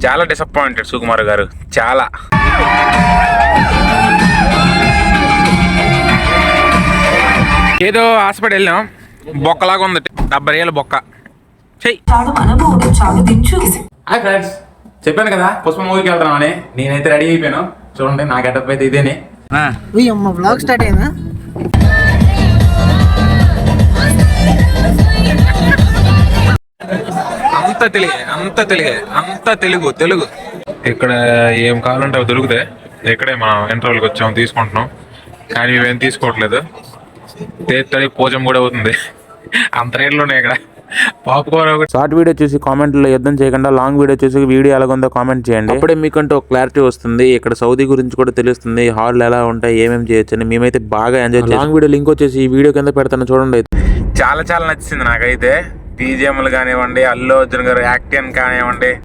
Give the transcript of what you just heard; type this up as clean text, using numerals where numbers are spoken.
చాలా డిసప్పాయింటెడ్ సుకుమార్ గారు, చాలా. ఏదో హాస్పిటల్ వెళ్ళాం, బొక్కలాగా ఉంది, 70 ఏళ్ళ బొక్క. చెయ్యి. హాయ్ ఫ్రెండ్స్, చెప్పాను కదా పుష్ప మూవీకి వెళ్తున్నామని. నేనైతే రెడీ అయిపోయాను, చూడండి నా గెటప్ అయితే ఇదేనే. బ్లాగ్ స్టార్ట్ అయిందా? అంత తెలుగు. ఇక్కడ ఏం కావాలంటే అవి దొరుకుతాయి. ఇక్కడే మనం ఇంటర్వెల్కి వచ్చాము, తీసుకుంటున్నాం. కానీ మేమేం తీసుకోవట్లేదు. తేత్తడి పోజం కూడా అవుతుంది, అంత రేట్లు ఉన్నాయి ఇక్కడ. పాప్కార్న్ ఒకటి. షార్ట్ వీడియో చూసి కామెంట్లో యుద్ధం చేయకుండా లాంగ్ వీడియో చూసి వీడియో ఎలాగుందో కామెంట్ చేయండి. అప్పుడే మీకంటూ ఒక క్లారిటీ వస్తుంది. ఇక్కడ సౌదీ గురించి కూడా తెలుస్తుంది, హాల్ ఎలా ఉంటాయి, ఏమేమి చేయొచ్చు అని. మేమైతే బాగా ఎంజాయ్ చేస్తాం. లాంగ్ వీడియో లింక్ వచ్చేసి ఈ వీడియో కింద పెడతాను, చూడండి. చాలా నచ్చింది నాకైతే. బీజిఎంలు కానివ్వండి, అల్లు అర్జున్ గారు యాక్టింగ్ కానివ్వండి,